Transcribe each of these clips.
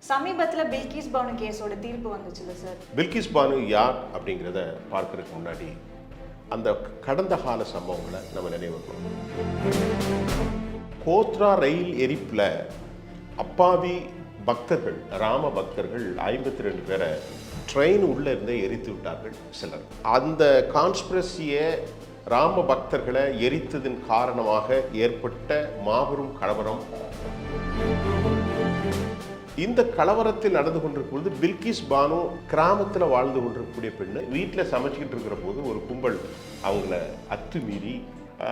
சமீபத்தில் பில்கிஸ் பானு கேஸோட தீர்ப்பு வந்துச்சுல்ல சார். பில்கிஸ் பானு யார் அப்படிங்கிறத பார்க்கறதுக்கு முன்னாடி அந்த கடந்த கால சம்பவங்களை நம்ம நினைவுறோம். கோத்ரா ரயில் எரிப்பில் அப்பாவி பக்தர்கள், ராம பக்தர்கள் 52 பேரை ட்ரெயின் உள்ளே இருந்தே எரித்து விட்டார்கள் சிலர். அந்த கான்ஸ்பிரசியை ராம பக்தர்களை எரித்ததன் காரணமாக ஏற்பட்ட மாபெரும் கலவரம். இந்த கலவரத்தில் நடந்து கொண்டிருக்கும் போது பில்கிஸ் பானு கிராமத்தில் வாழ்ந்து கொண்டிருக்கக்கூடிய பெண்ணு வீட்டில் சமைச்சிக்கிட்டு இருக்கிற போது ஒரு கும்பல் அவங்கள அத்துமீறி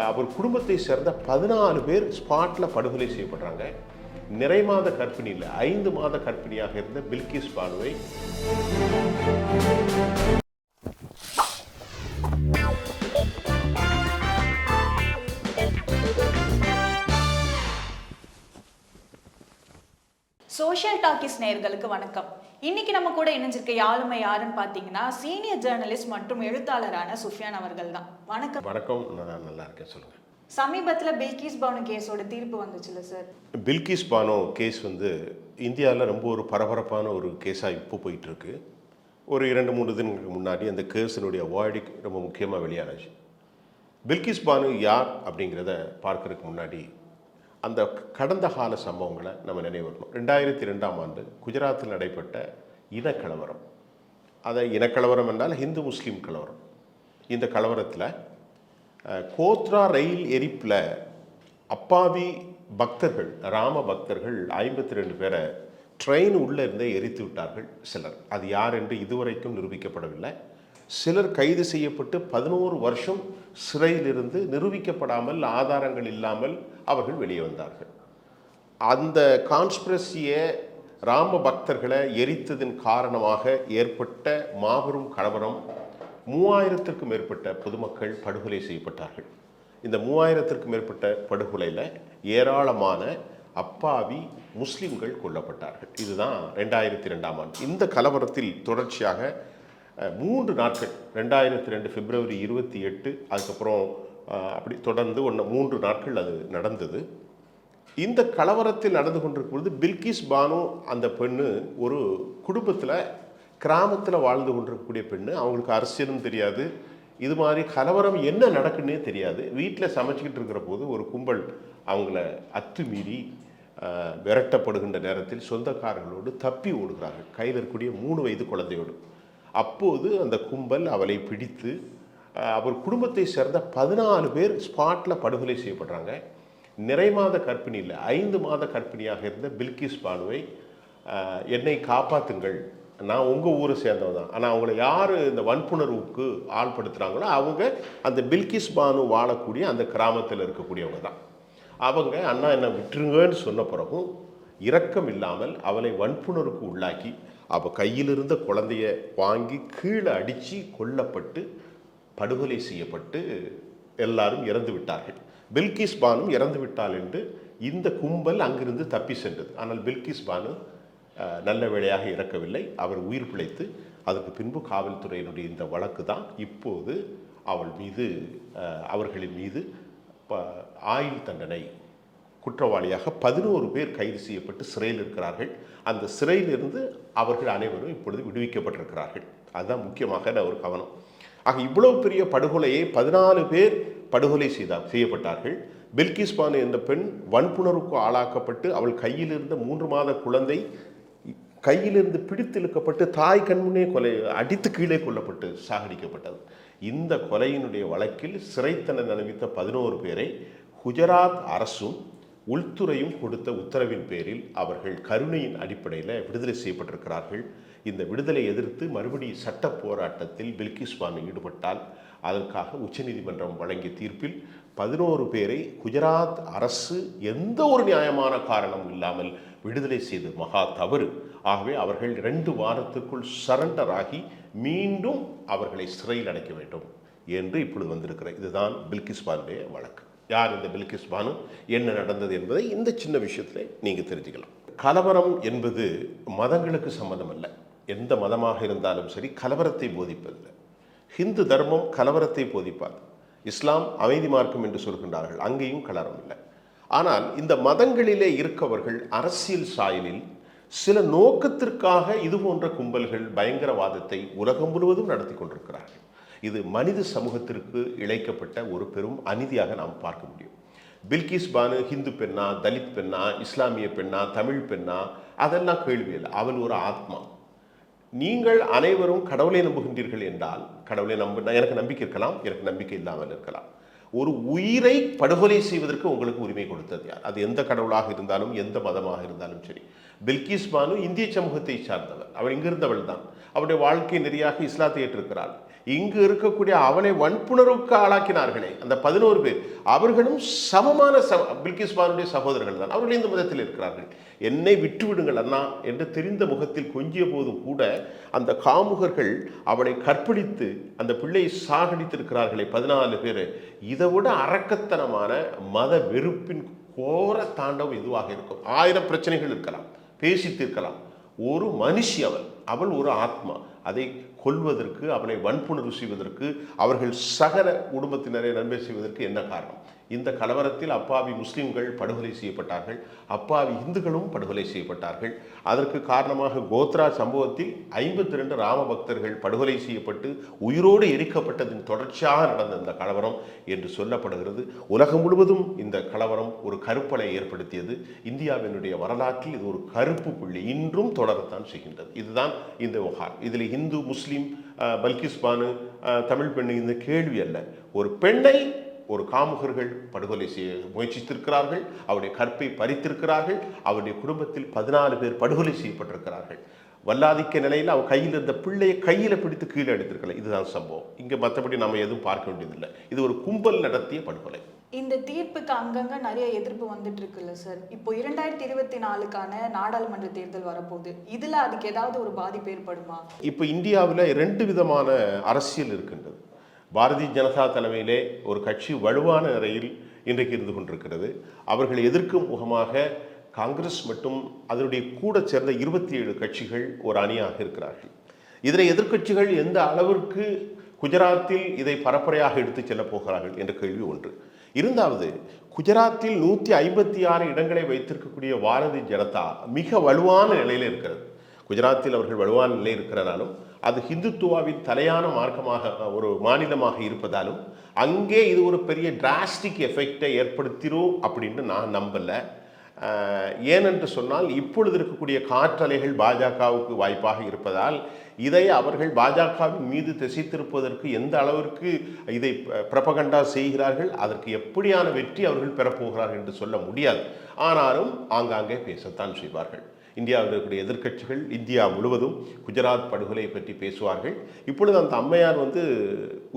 அவர் குடும்பத்தை சேர்ந்த 14 பேர் ஸ்பாட்டில் படுகொலை செய்யப்படுறாங்க. நிறைமாத கர்ப்பிணி இல்லை, 5 மாத கர்ப்பிணியாக இருந்த பில்கிஸ் பானுவை சோஷியல் டாக்கிஸ் நேயர்களுக்கு வணக்கம். இன்னைக்கு நம்ம கூட இணைஞ்சிருக்க ஆளுமை யாருன்னு பார்த்தீங்கன்னா சீனியர் ஜேர்னலிஸ்ட் மற்றும் எழுத்தாளரான சுஃபியான் அவர்கள் தான். வணக்கம். வணக்கம், நான் நல்லா இருக்கேன், சொல்லுங்கள். சமீபத்தில் பில்கிஸ் பானு கேஸோட தீர்ப்பு வந்துச்சுல்ல சார். பில்கிஸ் பானு கேஸ் இந்தியாவில் ரொம்ப ஒரு பரபரப்பான ஒரு கேஸாக இப்போ போயிட்டுருக்கு. ஒரு 2-3 தினங்களுக்கு முன்னாடி அந்த கேஸினுடைய வேர்டிக் ரொம்ப முக்கியமாக வெளியானச்சு. பில்கிஸ் பானு யார் அப்படிங்கிறத பார்க்கறதுக்கு முன்னாடி அந்த கடந்த கால சம்பவங்களை நம்ம நினைவுறோம். 2002ஆம் ஆண்டு குஜராத்தில் நடைபெற்ற இனக்கலவரம். அதை இனக்கலவரம் என்றால் ஹிந்து முஸ்லீம் கலவரம். இந்த கலவரத்தில் கோத்ரா ரயில் எரிப்பில் அப்பாவி பக்தர்கள், ராம பக்தர்கள் 52 பேரை ட்ரெயின் உள்ளே இருந்தே எரித்து விட்டார்கள் சிலர். அது யார் என்று இதுவரைக்கும் நிரூபிக்கப்படவில்லை. சிலர் கைது செய்யப்பட்டு 11 வருஷம் சிறையிலிருந்து நிரூபிக்கப்படாமல், ஆதாரங்கள் இல்லாமல் அவர்கள் வெளியே வந்தார்கள். அந்த கான்ஸ்பிரசியை ராம பக்தர்களை எரித்ததன் காரணமாக ஏற்பட்ட மாபெரும் கலவரம். 3000த்திற்கும் மேற்பட்ட பொதுமக்கள் படுகொலை செய்யப்பட்டார்கள். இந்த 3000த்திற்கும் மேற்பட்ட படுகொலையில் ஏராளமான அப்பாவி முஸ்லிம்கள் கொல்லப்பட்டார்கள். இதுதான் 2002ஆம் ஆண்டு. இந்த கலவரத்தில் தொடர்ச்சியாக 3 நாட்கள், 2002 பிப்ரவரி 28, அதுக்கப்புறம் அப்படி தொடர்ந்து 3 நாட்கள் அது நடந்தது. இந்த கலவரத்தில் நடந்து கொண்டிருக்கும் பொழுது பில்கிஸ் பானு அந்த பெண்ணு ஒரு குடும்பத்தில், கிராமத்தில் வாழ்ந்து கொண்டிருக்கக்கூடிய பெண்ணு. அவங்களுக்கு அரசியலும் தெரியாது, இது மாதிரி கலவரம் என்ன நடக்குன்னே தெரியாது. வீட்டில் சமைச்சிக்கிட்டு இருக்கிற போது ஒரு கும்பல் அவங்கள அத்துமீறி விரட்டப்படுகின்ற நேரத்தில் சொந்தக்காரர்களோடு தப்பி ஓடுகிறார்கள், கையில் இருக்கக்கூடிய 3 வயது குழந்தையோடு. அப்போது அந்த கும்பல் அவளை பிடித்து அவர் குடும்பத்தை சேர்ந்த 14 பேர் ஸ்பாட்டில் படுகொலை செய்யப்படுறாங்க. நிறைமாத கர்ப்பிணி இல்லை, 5 மாத கர்ப்பிணியாக இருந்த பில்கிஸ் பானுவை என்னை காப்பாற்றுங்கள், நான் உங்கள் ஊரை சேர்ந்தவன் தான், ஆனால் அவங்கள யார் இந்த வன்புணர்வுக்கு ஆள்படுத்துகிறாங்களோ அவங்க அந்த பில்கிஸ் பானு வாழக்கூடிய அந்த கிராமத்தில் இருக்கக்கூடியவங்க தான். அவங்க அண்ணா என்னை விட்டுருங்கன்னு சொன்ன பிறகும் இரக்கம் இல்லாமல் அவளை வன்புணர்வுக்கு உள்ளாக்கி அவள் கையில் இருந்த குழந்தைய வாங்கி கீழே அடித்து கொல்லப்பட்டு படுகொலை செய்யப்பட்டு எல்லாரும் இறந்து விட்டார்கள். பில்கிஸ் பானு இறந்து விட்டாள் என்று இந்த கும்பல் அங்கிருந்து தப்பி சென்றது. ஆனால் பில்கிஸ் பானு நல்ல வேளையாக இறக்கவில்லை, அவர் உயிர் பிழைத்து அதற்கு பின்பு காவல்துறையினுடைய இந்த வழக்கு தான் இப்போது அவர்களின் மீது ஆயுள் தண்டனை குற்றவாளியாக 11 பேர் கைது செய்யப்பட்டு சிறையில் இருக்கிறார்கள். அந்த சிறையிலிருந்து அவர்கள் அனைவரும் இப்பொழுது விடுவிக்கப்பட்டிருக்கிறார்கள். அதுதான் முக்கியமாக ஒரு கவனம். ஆக இவ்வளவு பெரிய படுகொலையை 14 பேர் படுகொலை செய்யப்பட்டார்கள். பில்கிஸ் பானு என்ற பெண் வன்புணர்வுக்கு ஆளாக்கப்பட்டு அவள் கையில் இருந்த 3 மாத குழந்தை கையிலிருந்து பிடித்து இழுக்கப்பட்டு தாய் கண்முன்னே அடித்து கீழே கொல்லப்பட்டு சாகடிக்கப்பட்டது. இந்த கொலையினுடைய வழக்கில் சிறை தண்டனை அனுபவித்த 11 பேரை குஜராத் அரசும் உள்துறையும் கொடுத்த உத்தரவின் பேரில் அவர்கள் கருணையின் அடிப்படையில் விடுதலை செய்யப்பட்டிருக்கிறார்கள். இந்த விடுதலை எதிர்த்து மறுபடியும் சட்ட போராட்டத்தில் பில்கிஸ் பானு ஈடுபட்டால் அதற்காக உச்சநீதிமன்றம் வழங்கிய தீர்ப்பில் 11 பேரை குஜராத் அரசு எந்த ஒரு நியாயமான காரணமும் இல்லாமல் விடுதலை செய்து மகா தவறு. ஆகவே அவர்கள் 2 வாரத்திற்குள் சரண்டர் ஆகி மீண்டும் அவர்களை சிறையில் அடைக்க வேண்டும் என்று இப்பொழுது வந்திருக்கிற இதுதான் பில்கிஸ் பானுடைய வழக்கு. யார் இந்த பில்கிஸ் பானு, என்ன நடந்தது என்பதை இந்த சின்ன விஷயத்தில் நீங்கள் தெரிஞ்சுக்கலாம். கலவரம் என்பது மதங்களுக்கு சம்மந்தம் அல்ல. எந்த மதமாக இருந்தாலும் சரி கலவரத்தை போதிப்பதில்லை. ஹிந்து தர்மம் கலவரத்தை போதிப்பாது. இஸ்லாம் அமைதி மார்க்கம் என்று சொல்கின்றார்கள், அங்கேயும் கலவரம் இல்லை. ஆனால் இந்த மதங்களிலே இருக்கவர்கள் அரசியல் சாயலில் சில நோக்கத்திற்காக இது போன்ற கும்பல்கள் பயங்கரவாதத்தை உலகம் முழுவதும் நடத்தி கொண்டிருக்கிறார்கள். இது மனித சமூகத்திற்கு இழைக்கப்பட்ட ஒரு பெரும் அநீதியாக நாம் பார்க்க முடியும். பில்கிஸ் பானு ஹிந்து பெண்ணா, தலித் பெண்ணா, இஸ்லாமிய பெண்ணா, தமிழ் பெண்ணா, அதெல்லாம் கேள்வி இல்லை. அவள் ஒரு ஆத்மா. நீங்கள் அனைவரும் கடவுளை நம்புகின்றீர்கள் என்றால், கடவுளை எனக்கு நம்பிக்கை இருக்கலாம், எனக்கு நம்பிக்கை இல்லாமல் இருக்கலாம். ஒரு உயிரை படுகொலை செய்வதற்கு உங்களுக்கு உரிமை கொடுத்தது யார்? அது எந்த கடவுளாக இருந்தாலும் எந்த மதமாக இருந்தாலும் சரி. பில்கிஸ் பானு இந்திய சமூகத்தை சார்ந்தவர். அவள் இங்கிருந்தவள் தான். அவருடைய வாழ்க்கை நெறியாக இஸ்லாத்தை ஏற்றிருக்கிறாள். இங்கு இருக்கக்கூடிய அவளை வன்புணர்வுக்கு ஆளாக்கினார்களே அந்த 11 பேர், அவர்களும் சமமான பில்கிஸ் பானுடைய சகோதரர்கள் தான். அவர்கள் இந்த மதத்தில் இருக்கிறார்கள். என்னை விட்டுவிடுங்கள் அண்ணா என்று தெரிந்த முகத்தில் கொஞ்சிய போதும் கூட அந்த காமுகர்கள் அவளை கற்பழித்து அந்த பிள்ளையை சாகடித்திருக்கிறார்களே 14 பேர். இதை விட அரக்கத்தனமான மத வெறுப்பின் கோர தாண்டவம் எதுவாக இருக்கும்? 1000 பிரச்சனைகள் இருக்கலாம், பேசி தீர்க்கலாம். ஒரு மனுஷி அவள் ஒரு ஆத்மா. அதை கொல்வதற்கு, அவனை வன்புணர்வு செய்வதற்கு, அவர்கள் சகல குடும்பத்தினரை நன்மை செய்வதற்கு என்ன காரணம்? இந்த கலவரத்தில் அப்பாவி முஸ்லிம்கள் படுகொலை செய்யப்பட்டார்கள், அப்பாவி இந்துக்களும் படுகொலை செய்யப்பட்டார்கள். அதற்கு காரணமாக கோத்ரா சம்பவத்தில் 52 ராம பக்தர்கள் படுகொலை செய்யப்பட்டு உயிரோடு எரிக்கப்பட்டதின் தொடர்ச்சியாக நடந்த இந்த கலவரம் என்று சொல்லப்படுகிறது. உலகம் முழுவதும் இந்த கலவரம் ஒரு கருப்பலை ஏற்படுத்தியது. இந்தியாவினுடைய வரலாற்றில் இது ஒரு கருப்பு புள்ளி, இன்றும் தொடரத்தான் செய்கின்றது. இதுதான் இந்த விவகாரம். இதில் இந்து, முஸ்லீம், பல்கிஸ் பானு, தமிழ் பெண்ணு இந்த கேள்வி அல்ல. ஒரு பெண்ணை ஒரு காமுகர்கள் படுகொலை செய்ய முயற்சித்திருக்கிறார்கள், அவருடைய கற்பை பறித்திருக்கிறார்கள், அவருடைய குடும்பத்தில் 14 பேர் படுகொலை செய்யப்பட்டிருக்கிறார்கள். வல்லாதிக்க நிலையில் அவன் கையில் இருந்த பிள்ளையை கையில் பிடித்து கீழே எடுத்திருக்கல. இதுதான் சம்பவம். இங்கே மற்றபடி நம்ம எதுவும் பார்க்க வேண்டியதில்லை. இது ஒரு கும்பல் நடத்திய படுகொலை. இந்த தீர்ப்புக்கு அங்கங்க நிறைய எதிர்ப்பு வந்துட்டு இருக்குல்ல சார். இப்போ 2024க்கான நாடாளுமன்ற தேர்தல் வரப்போகுது. இதுல அதுக்கு ஏதாவது ஒரு பாதிப்பு ஏற்படுமா? இப்போ இந்தியாவில் 2 விதமான அரசியல் இருக்கின்றது. பாரதிய ஜனதா தலைமையிலே ஒரு கட்சி வலுவான நிலையில் இன்றைக்கு இருந்து கொண்டிருக்கிறது. அவர்களை எதிர்க்கும் முகமாக காங்கிரஸ் மற்றும் அதனுடைய கூட சேர்ந்த 27 கட்சிகள் ஒரு அணியாக இருக்கிறார்கள். இதில் எதிர்க்கட்சிகள் எந்த அளவிற்கு குஜராத்தில் இதை பரப்புரையாக எடுத்துச் செல்லப் போகிறார்கள் என்ற கேள்வி ஒன்று. இரண்டாவது, குஜராத்தில் 156 இடங்களை வைத்திருக்கக்கூடிய பாரதிய ஜனதா மிக வலுவான நிலையில் இருக்கிறது. குஜராத்தில் அவர்கள் வலுவான நிலை இருக்கிறனாலும் அது ஹிந்துத்துவாவின் தலையான மார்க்கமாக ஒரு மாநிலமாக இருப்பதாலும் அங்கே இது ஒரு பெரிய டிராஸ்டிக் எஃபெக்டை ஏற்படுத்திடும் அப்படின்னு நான் நம்பலை. ஏனென்று சொன்னால் இப்பொழுது இருக்கக்கூடிய காற்றலைகள் பாஜகவுக்கு வாய்ப்பாக இருப்பதால் இதை அவர்கள் பாஜகவின் மீது திசை திருப்பதற்கு எந்த அளவிற்கு இதை பிரபகண்டா செய்கிறார்கள், அதற்கு எப்படியான வெற்றி அவர்கள் பெறப்போகிறார்கள் என்று சொல்ல முடியாது. ஆனாலும் ஆங்காங்கே பேசத்தான் செய்வார்கள். இந்தியாவில் இருக்கக்கூடிய எதிர்க்கட்சிகள் இந்தியா முழுவதும் குஜராத் படுகொலை பற்றி பேசுவார்கள். இப்பொழுது அந்த அம்மையார்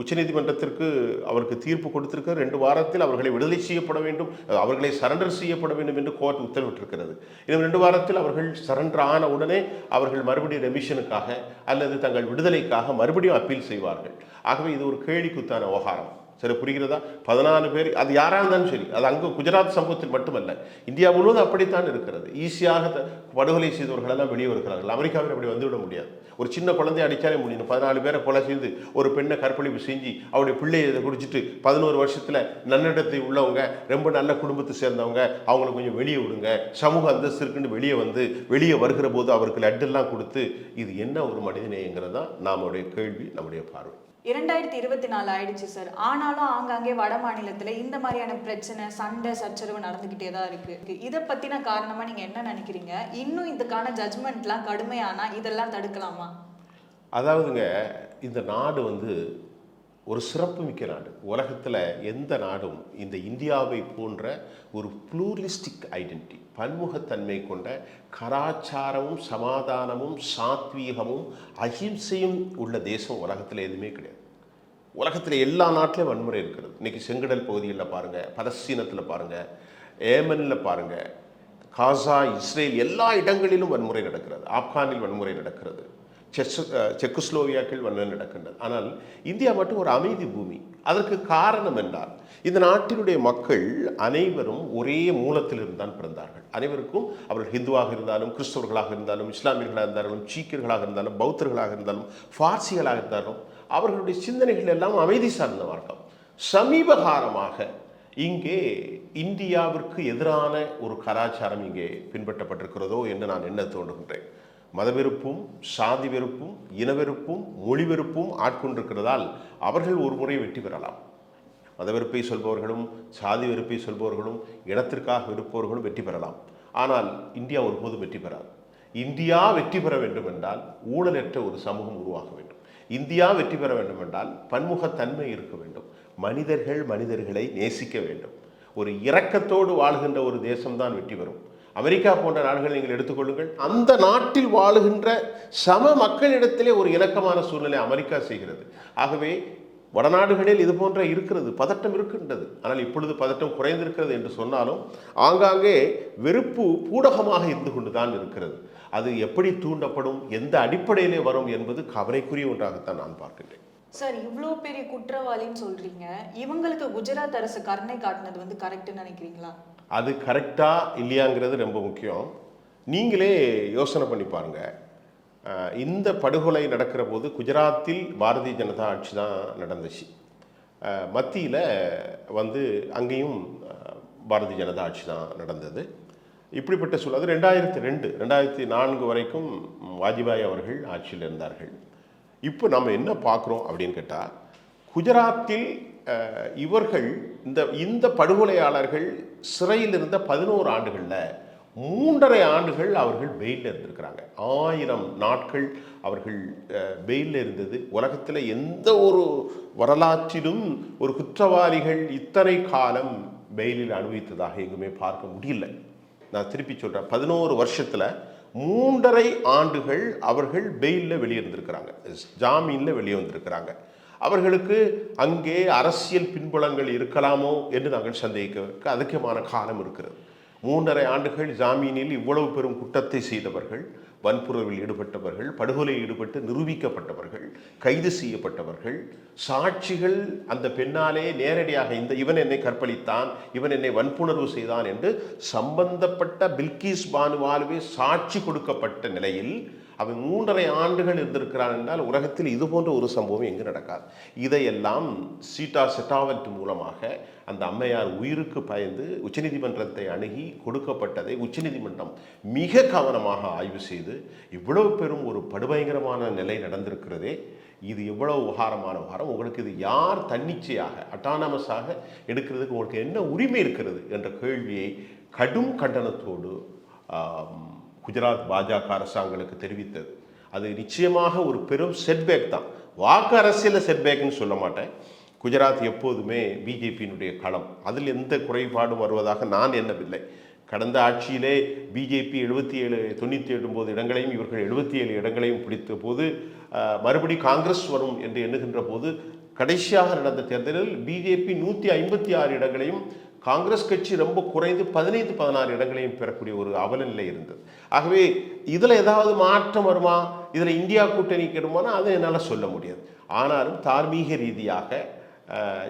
உச்சநீதிமன்றத்திற்கு அவருக்கு தீர்ப்பு கொடுத்திருக்க 2 வாரத்தில் அவர்களை விடுதலை செய்யப்பட வேண்டும், அவர்களை சரண்டர் செய்யப்பட வேண்டும் என்று கோர்ட் உத்தரவிட்டிருக்கிறது. இன்னும் 2 வாரத்தில் அவர்கள் சரண்டர் ஆன உடனே அவர்கள் மறுபடியும் ரெமிஷனுக்காக அல்லது தங்கள் விடுதலைக்காக மறுபடியும் அப்பீல் செய்வார்கள். ஆகவே இது ஒரு கேலிக்குத்தான விவகாரம். சரி, புரிகிறதா? 14 பேர், அது யாராக இருந்தாலும் சரி, அது அங்கே குஜராத் சம்பவத்தில் மட்டுமல்ல, இந்தியா முழுவதும் அப்படித்தான் இருக்கிறது. ஈஸியாக படுகொலை செய்தவர்களெல்லாம் வெளியே வருகிறார்கள். அமெரிக்காவில் அப்படி வந்துவிட முடியாது. ஒரு சின்ன குழந்தைய அடித்தாலே முடியும். 14 பேரை கொலை செய்து ஒரு பெண்ணை கற்பழிப்பு செஞ்சு அவருடைய பிள்ளையை இதை குடிச்சிட்டு 11 வருஷத்தில் நன்னடத்தை உள்ளவங்க, ரொம்ப நல்ல குடும்பத்தை சேர்ந்தவங்க, அவங்களை கொஞ்சம் வெளியே விடுங்க, சமூக அந்தஸ்து இருக்குன்னு வெளியே வருகிற போது அவருக்கு லட்டெல்லாம் கொடுத்து, இது என்ன ஒரு மனிதநேயங்கிறது தான் நம்முடைய கேள்வி, நம்முடைய பார்வை. 2024 ஆயிடுச்சு சார். ஆனாலும் ஆங்காங்கே வட மாநிலத்துல இந்த மாதிரியான பிரச்சனை, சண்டை, சச்சரவு நடந்துகிட்டே தான் இருக்கு. இதை பத்தின காரணமா நீங்க என்ன நினைக்கிறீங்க? இன்னும் இதுக்கான ஜட்ஜ்மெண்ட்லாம் கடுமையானா இதெல்லாம் தடுக்கலாமா? அதாவதுங்க, இந்த நாடு ஒரு சிறப்புமிக்க நாடு. உலகத்தில் எந்த நாடும் இந்த இந்தியாவை போன்ற ஒரு ப்ளூரலிஸ்டிக் ஐடென்டிட்டி, பன்முகத்தன்மை கொண்ட கலாச்சாரமும் சமாதானமும் சாத்வீகமும் அஹிம்சையும் உள்ள தேசம் உலகத்தில் எதுவுமே கிடையாது. உலகத்தில் எல்லா நாட்டிலையும் வன்முறை இருக்கிறது. இன்றைக்கி செங்கடல் பகுதிகளில் பாருங்கள், பலஸ்தீனத்தில் பாருங்கள், ஏமனில் பாருங்கள், காசா, இஸ்ரேல், எல்லா இடங்களிலும் வன்முறை நடக்கிறது. ஆப்கானில் வன்முறை நடக்கிறது. செக்கோஸ்லோவியாக்கில் வன்முறை நடக்கின்றது. ஆனால் இந்தியா மட்டும் ஒரு அமைதி பூமி. அதற்கு காரணம் என்றால் இந்த நாட்டினுடைய மக்கள் அனைவரும் ஒரே மூலத்திலிருந்து தான் பிறந்தார்கள். அனைவருக்கும், அவர்கள் ஹிந்துவாக இருந்தாலும், கிறிஸ்தவர்களாக இருந்தாலும், இஸ்லாமியர்களாக இருந்தாலும், சீக்கியர்களாக இருந்தாலும், பௌத்தர்களாக இருந்தாலும், பார்சிகளாக இருந்தாலும், அவர்களுடைய சிந்தனைகள் எல்லாம் அமைதி சார்ந்த மார்க்கம். சமீப காலமாக இங்கே இந்தியாவிற்கு எதிரான ஒரு கலாச்சாரம் இங்கே பின்பற்றப்பட்டிருக்கிறதோ என்று நான் எண்ண தோன்றுகின்றேன். மதவெறுப்பும் சாதி வெறுப்பும் இனவெறுப்பும் மொழி வெறுப்பும் ஆட்கொண்டிருக்கிறதால் அவர்கள் ஒரு முறை வெற்றி பெறலாம். மதவெறுப்பை சொல்பவர்களும் சாதி வெறுப்பை சொல்பவர்களும் இனத்திற்காக இருப்பவர்களும் வெற்றி பெறலாம். ஆனால் இந்தியா ஒருபோதும் வெற்றி பெறாது. இந்தியா வெற்றி பெற வேண்டும் என்றால் ஊழலற்ற ஒரு சமூகம் உருவாக வேண்டும். இந்தியா வெற்றி பெற வேண்டும் என்றால் பன்முகத்தன்மை இருக்க வேண்டும். மனிதர்கள் மனிதர்களை நேசிக்க வேண்டும். ஒரு இரக்கத்தோடு வாழ்கின்ற ஒரு தேசம்தான் வெற்றி பெறும். அமெரிக்கா போன்ற நாடுகளை நீங்கள் எடுத்துக்கொள்ளுங்கள். அந்த நாட்டில் வாழுகின்ற சம மக்களிடத்திலே ஒரு இணக்கமான சூழ்நிலை அமெரிக்கா செய்கிறது. ஆகவே வடநாடுகளில் இது போன்ற இருக்கிறது, பதட்டம் இருக்கின்றது. ஆனால் இப்பொழுது பதட்டம் குறைந்திருக்கிறது என்று சொன்னாலும் ஆங்காங்கே வெறுப்பு பூடகமாக இருந்து கொண்டுதான் இருக்கிறது. அது எப்படி தூண்டப்படும், எந்த அடிப்படையிலே வரும் என்பது கவலைக்குரிய ஒன்றாகத்தான் நான் பார்க்கின்றேன். சார், இவ்வளோ பெரிய குற்றவாளின்னு சொல்றீங்க, இவங்களுக்கு குஜராத் அரசு கருணை காட்டினது வந்து கரெக்ட்னு நினைக்கிறீங்களா? அது கரெக்டா இல்லையாங்கிறது ரொம்ப முக்கியம். நீங்களே யோசனை பண்ணி பாருங்க. இந்த படுகொலை நடக்கிற போது குஜராத்தில் பாரதிய ஜனதா ஆட்சி தான் நடந்துச்சு. மத்தியில் வந்து அங்கேயும் பாரதிய ஜனதா ஆட்சி தான் நடந்தது. இப்படிப்பட்ட சூழல் அது 2002 2004 வரைக்கும் வாஜ்பாய் அவர்கள் ஆட்சியில் இருந்தார்கள். இப்போ நம்ம என்ன பார்க்குறோம் அப்படின்னு கேட்டால், குஜராத்தில் இவர்கள் இந்த படுகொலையாளர்கள் சிறையில் இருந்த 11 ஆண்டுகளில் 3.5 ஆண்டுகள் அவர்கள் பெயிலில் இருந்திருக்கிறாங்க. 1000 நாட்கள் அவர்கள் பெயிலில் இருந்தது. உலகத்தில் எந்த ஒரு வரலாற்றிலும் ஒரு குற்றவாளிகள் இத்தனை காலம் பெயிலில் அனுபவித்ததாக எங்குமே பார்க்க முடியல. நான் திருப்பி சொல்கிறேன், 11 வருஷத்தில் 3.5 ஆண்டுகள் அவர்கள் பெயிலில் வெளியே இருந்திருக்கிறாங்க, ஜாமீனில் வெளியே வந்திருக்கிறாங்க. அவர்களுக்கு அங்கே அரசியல் பின்புலங்கள் இருக்கலாமோ என்று நாங்கள் சந்தேகிக்க அதிகமான காலம் இருக்கிறது. 3.5 ஆண்டுகள் ஜாமீனில் இவ்வளவு பெரும் குற்றத்தை செய்தவர்கள், வன்புறவில் ஈடுபட்டவர்கள், படுகொலையில் ஈடுபட்டு நிரூபிக்கப்பட்டவர்கள், கைது செய்யப்பட்டவர்கள், சாட்சிகள் அந்த பெண்ணாலே நேரடியாக இவன் என்னை கற்பழித்தான், இவன் என்னை வன்புணர்வு செய்தான் என்று சம்பந்தப்பட்ட பில்கிஸ் பானுவாலுவே சாட்சி கொடுக்கப்பட்ட நிலையில் அவன் 3.5 ஆண்டுகள் இருந்திருக்கிறான் என்றால் உலகத்தில் இது போன்ற ஒரு சம்பவம் எங்கு நடக்காது. இதையெல்லாம் சீட்டா செட்டாவெட் மூலமாக அந்த அம்மையார் உயிருக்கு பயந்து உச்சநீதிமன்றத்தை அணுகி கொடுக்கப்பட்டதை உச்சநீதிமன்றம் மிக கவனமாக ஆய்வு செய்து இவ்வளவு பெரும் ஒரு படுபயங்கரமான நிலை நடந்திருக்கிறதே, இது எவ்வளவு உகாரமான உகாரம், உங்களுக்கு இது யார் தன்னிச்சையாக அட்டானமஸாக எடுக்கிறதுக்கு உங்களுக்கு என்ன உரிமை இருக்கிறது என்ற கேள்வியை கடும் கண்டனத்தோடு குஜராத் பாஜக அரசாங்கங்களுக்கு தெரிவித்தது. அது நிச்சயமாக ஒரு பெரும் செட்பேக் தான். வாக்கு அரசியல் செட்பேக்னு சொல்ல மாட்டேன். குஜராத் எப்போதுமே பிஜேபியினுடைய களம், அதில் எந்த குறைபாடும் வருவதாக நான் எண்ணவில்லை. கடந்த ஆட்சியிலே பிஜேபி 97 இடங்களையும் இவர்கள் 77 இடங்களையும் பிடித்த போது மறுபடி காங்கிரஸ் வரும் என்று எண்ணுகின்ற போது கடைசியாக நடந்த தேர்தலில் பிஜேபி 156 இடங்களையும் காங்கிரஸ் கட்சி ரொம்ப குறைந்து 15-16 இடங்களையும் பெறக்கூடிய ஒரு அவல நிலை இருந்தது. ஆகவே இதில் ஏதாவது மாற்றம் வருமா, இதில் இந்தியா கூட்டணி கெடுமானா அதை என்னால் சொல்ல முடியாது. ஆனாலும் தார்மீக ரீதியாக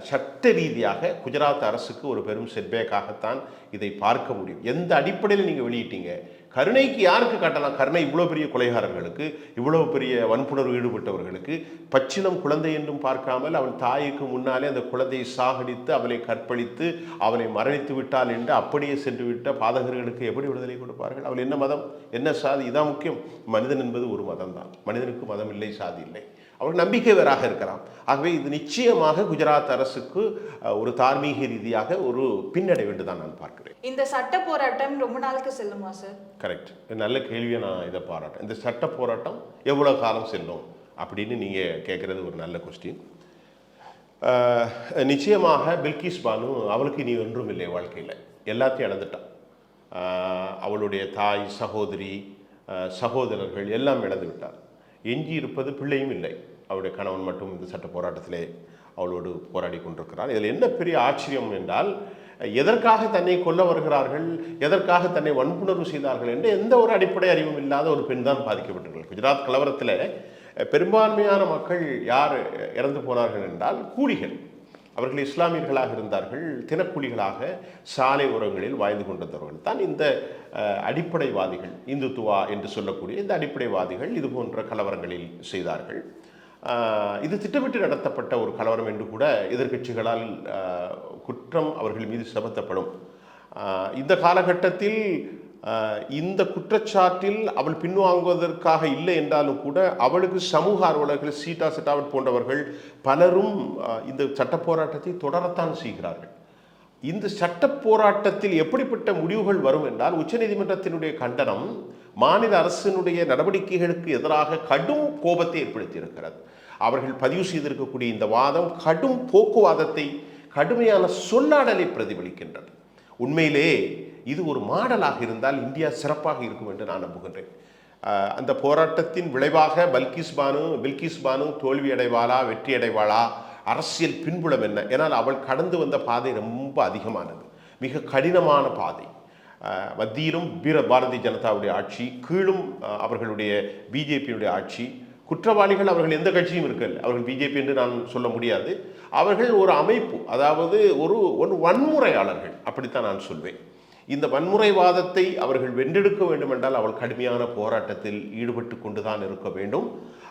சட்ட ரீதியாக குஜராத் அரசுக்கு ஒரு பெரும் செட்பேக்காகத்தான் இதை பார்க்க முடியும். எந்த அடிப்படையில் நீங்கள் வெளியிட்டீங்க, கருணைக்கு யாருக்கு காட்டலாம்? கருணை இவ்வளோ பெரிய கொலைகாரர்களுக்கு, இவ்வளோ பெரிய வன்புணர்வு ஈடுபட்டவர்களுக்கு, பச்சினம் குழந்தை என்றும் பார்க்காமல் அவன் தாய்க்கு முன்னாலே அந்த குழந்தையை சாகடித்து அவனை கற்பழித்து அவனை மரணித்து விட்டால் என்று அப்படியே சென்று விட்ட பாதகர்களுக்கு எப்படி விடுதலை கொடுப்பார்கள்? அவள் என்ன மதம், என்ன சாதி? இதான் முக்கியம். மனிதன் என்பது ஒரு மதம் தான். மனிதனுக்கு மதம் இல்லை, சாதி இல்லை. அவர்கள் நம்பிக்கை வேறாக இருக்கலாம். ஆகவே இது நிச்சயமாக குஜராத் அரசுக்கு ஒரு தார்மீக ரீதியாக ஒரு பின்னடைவு என்று தான் நான் பார்க்கிறேன். இந்த சட்ட போராட்டம் ரொம்ப நாளுக்கு செல்லுமா சார்? கரெக்ட், நல்ல கேள்வியை நான் இதை பாராட்டேன். இந்த சட்ட போராட்டம் எவ்வளோ காலம் செல்லும் அப்படின்னு நீங்கள் கேட்குறது ஒரு நல்ல கொஸ்டின். நிச்சயமாக பில்கிஸ் பானு அவளுக்கு இனி ஒன்றும் இல்லை வாழ்க்கையில், எல்லாத்தையும் இழந்துட்டான். அவளுடைய தாய், சகோதரி, சகோதரர்கள் எல்லாம் இழந்து விட்டார். எஞ்சி இருப்பது பிள்ளையும் இல்லை. அவருடைய கணவன் மட்டும் இந்த சட்ட போராட்டத்திலே அவளோடு போராடி கொண்டிருக்கிறார். இதில் என்ன பெரிய ஆச்சரியம் என்றால், எதற்காக தன்னை கொல்ல வருகிறார்கள், எதற்காக தன்னை வன்புணர்வு செய்தார்கள் என்று எந்த ஒரு அடிப்படை அறிவும் இல்லாத ஒரு பெண் தான் பாதிக்கப்பட்டார்கள். குஜராத் கலவரத்தில் பெரும்பான்மையான மக்கள் யார் இறந்து போனார்கள் என்றால் கூலிகள். அவர்கள் இஸ்லாமியர்களாக இருந்தார்கள், தினக்கூலிகளாக சாலை ஓரங்களில் வாழ்ந்து கொண்டிருந்தவர்கள் தான் இந்த அடிப்படைவாதிகள், இந்துத்துவா என்று சொல்லக்கூடிய இந்த அடிப்படைவாதிகள் இது போன்ற கலவரங்களில் செய்தார்கள். இது திட்டமிட்டு நடத்தப்பட்ட ஒரு கலவரம் என்று கூட எதிர்க்கட்சிகளால் குற்றம் அவர்கள் மீது சுமத்தப்படும். இந்த காலகட்டத்தில் இந்த குற்றச்சாட்டில் அவள் பின்வாங்குவதற்காக இல்லை என்றாலும் கூட அவளுக்கு சமூக ஆர்வலர்கள் சீட்டா சிட்டாவட் போன்றவர்கள் பலரும் இந்த சட்ட போராட்டத்தை தொடரத்தான் செய்கிறார்கள். இந்த சட்ட போராட்டத்தில் எப்படிப்பட்ட முடிவுகள் வரும் என்றால், உச்சநீதிமன்றத்தினுடைய கண்டனம் மாநில அரசினுடைய நடவடிக்கைகளுக்கு எதிராக கடும் கோபத்தை ஏற்படுத்தியிருக்கிறது. அவர்கள் பதிவு செய்திருக்கக்கூடிய இந்த வாதம் கடும் போக்குவாதத்தை, கடுமையான சொல்லாடலை பிரதிபலிக்கின்றது. உண்மையிலே இது ஒரு மாடலாக இருந்தால் இந்தியா சிறப்பாக இருக்கும் என்று நான் நம்புகின்றேன். அந்த போராட்டத்தின் விளைவாக பில்கிஸ் பானு தோல்வி அடைவாளா, வெற்றி அடைவாளா, அரசியல் பின்புலம் என்ன? ஏன்னால் அவள் கடந்து வந்த பாதை ரொம்ப அதிகமானது, மிக கடினமான பாதை. மத்தியிலும் பாரதிய ஜனதாவுடைய ஆட்சி, கீழும் அவர்களுடைய பிஜேபியினுடைய ஆட்சி. குற்றவாளிகள் அவர்கள் எந்த கட்சியும் இருக்கல, அவர்கள் பிஜேபி என்று நான் சொல்ல முடியாது. அவர்கள் ஒரு அமைப்பு, அதாவது ஒரு வன்முறையாளர்கள், அப்படித்தான் நான் சொல்வேன். இந்த வன்முறைவாதத்தை அவர்கள் வென்றெடுக்க வேண்டும் என்றால் அவள் கடுமையான போராட்டத்தில் ஈடுபட்டு கொண்டுதான் இருக்க வேண்டும்.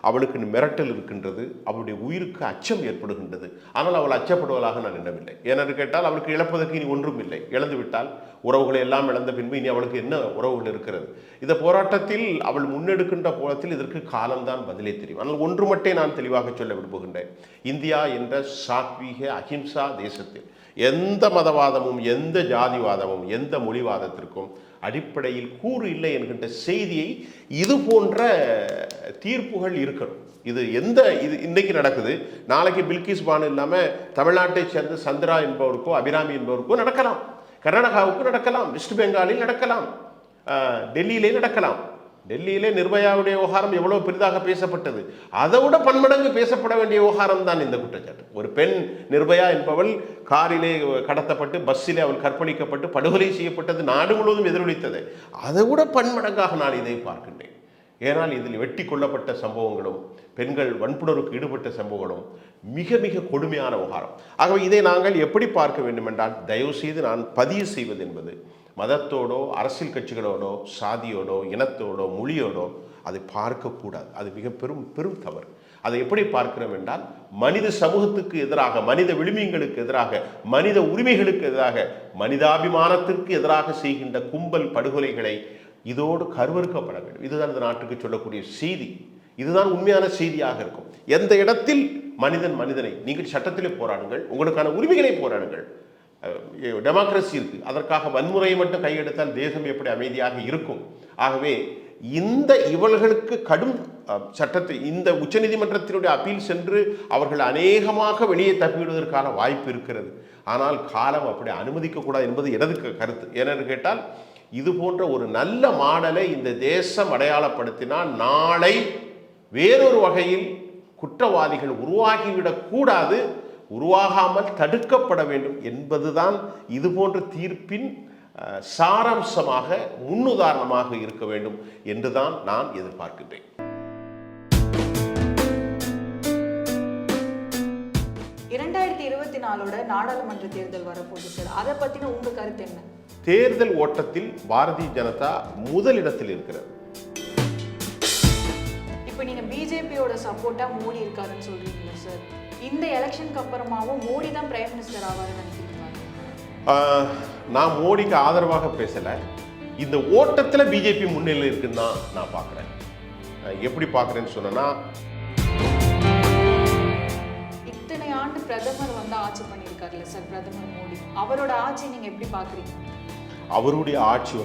அவளுக்கு மிரட்டல் இருக்கின்றது, அவளுடைய உயிருக்கு அச்சம் ஏற்படுகின்றது. ஆனால் அவள் அச்சப்படுவதாக நான் எண்ணவில்லை. ஏனென்று கேட்டால் அவளுக்கு இழப்பதற்கு இனி ஒன்றும் இல்லை. இழந்து விட்டால், உறவுகளை எல்லாம் இழந்த பின்பு இனி அவளுக்கு என்ன உறவுகள் இருக்கிறது? இந்த போராட்டத்தில் அவள் முன்னெடுக்கின்ற போராட்டத்தில் இதற்கு காலம்தான் பதிலே தெரியும். ஆனால் ஒன்று மட்டும் நான் தெளிவாக சொல்ல விரும்புகின்றேன். இந்தியா என்ற சாத்வீக அஹிம்சா தேசத்தில் எந்த மதவாதமும், எந்த ஜாதிவாதமும், எந்த மொழிவாதத்திற்கும் அடிப்படையில் கூறு இல்லை என்கின்ற செய்தியை இது போன்ற தீர்ப்புகள் இருக்கணும். இது இன்னைக்கு நடக்குது, நாளைக்கு பில்கிஸ் பானு இல்லாமல் தமிழ்நாட்டை சேர்ந்த சந்திரா என்பவருக்கோ அபிராமி என்பவருக்கோ நடக்கலாம், கர்நாடகாவுக்கு நடக்கலாம், வெஸ்ட் பெங்காலில் நடக்கலாம், டெல்லியிலே நடக்கலாம். டெல்லியிலே நிர்பயாவுடைய விவகாரம் எவ்வளவு பெரிதாக பேசப்பட்டது, அதை விட பன்மடங்கு பேசப்பட வேண்டிய விவகாரம் தான் இந்த குற்றச்சாட்டு. ஒரு பெண் நிர்பயா என்பவள் காரிலே கடத்தப்பட்டு, பஸ்ஸிலே அவள் கற்பழிக்கப்பட்டு படுகொலை செய்யப்பட்டது நாடு முழுவதும் எதிரொலித்தது. அதை விட பன்மடங்காக நான் இதை பார்க்கின்றேன். ஏனால் இதில் வெட்டி கொல்லப்பட்ட சம்பவங்களும், பெண்கள் வன்புணர்வுக்கு ஈடுபட்ட சம்பவங்களும் மிக மிக கொடுமையான விவகாரம். ஆகவே இதை நாங்கள் எப்படி பார்க்க வேண்டும் என்றால், தயவு செய்து நான் பதிவு செய்வது என்பது மதத்தோடோ, அரசியல் கட்சிகளோடோ, சாதியோடோ, இனத்தோடோ, மொழியோடோ அதை பார்க்கக்கூடாது. அது மிக பெரும் தவறு. அதை எப்படி பார்க்கிறோம் என்றால், மனித சமூகத்துக்கு எதிராக, மனித விழுமியங்களுக்கு எதிராக, மனித உரிமைகளுக்கு எதிராக, மனிதாபிமானத்திற்கு எதிராக செய்கின்ற கும்பல் படுகொலைகளை இதோடு கருவறுக்கப்பட வேண்டும். இதுதான் இந்த நாட்டுக்கு சொல்லக்கூடிய செய்தி. இதுதான் உண்மையான செய்தியாக இருக்கும். எந்த இடத்தில் மனிதனை, நீங்கள் சட்டத்திலே போராடுங்கள், உங்களுக்கான உரிமைகளை போராடுங்கள். டெமோக்ரஸி இருக்கு, அதற்காக வன்முறையை மட்டும் கையெடுத்தால் தேசம் எப்படி அமைதியாக இருக்கும்? ஆகவே இவர்களுக்கு கடும் சட்டத்தை, இந்த உச்சநீதிமன்றத்தினுடைய அப்பீல் சென்று அவர்கள் அநேகமாக வெளியே தப்பிவிடுவதற்கான வாய்ப்பு இருக்கிறது. ஆனால் காலம் அப்படி அனுமதிக்கக்கூடாது என்பது எனது கருத்து. ஏனென்று கேட்டால், இது போன்ற ஒரு நல்ல மாடலை இந்த தேசம் அடையாளப்படுத்தினால் நாளை வேறொரு வகையில் குற்றவாளிகள் உருவாகிவிடக்கூடாது, உருவாகாமல் தடுக்கப்பட வேண்டும் என்பதுதான் இது போன்ற தீர்ப்பின் சாராம்சமாக, முன்னுதாரணமாக இருக்க வேண்டும் என்றுதான் நான் எதிர்பார்க்கின்றேன். 2024 நாடாளுமன்ற தேர்தல் வரப்போகுது சார், அதை பத்தின உங்க கருத்து என்ன? தேர்தல் ஓட்டத்தில் பாரதிய ஜனதா முதலிடத்தில் இருக்கிறது. இப்போ நீங்க பிஜேபியோட சப்போர்ட்டா மோடி இருக்காருன்னு சொல்றீங்களா சார்? இந்த எலெக்ஷனுக்கு அப்புறமாவும் மோடி தான் பிரைம் மினிஸ்டர் ஆவாருன்னு நினைக்கிறீங்களா? நான் மோடிக்கு ஆதரவாக பேசலை. இந்த ஓட்டத்தில் பிஜேபி முன்னிலையில் இருக்குன்னு தான் நான் பார்க்குறேன். எப்படி பார்க்குறேன்னு சொன்னா, இத்தனை ஆண்டு பிரதமர் வந்து ஆட்சி பண்ணியிருக்காருல்ல சார், பிரதமர் மோடி, அவரோட ஆட்சி நீங்க எப்படி பார்க்குறீங்க? அவருடைய ஆட்சி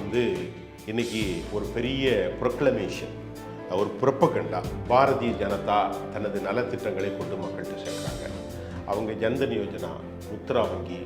இன்னைக்கு ஒரு பெரிய ப்ரொக்ளமேஷன், ஒரு புரப்பகண்டா. பாரதிய ஜனதா தனது நலத்திட்டங்களை கொண்டு மக்கள்கிட்ட சேர்க்கிறாங்க. அவங்க ஜன்தன் யோஜனா, முத்ரா வங்கி,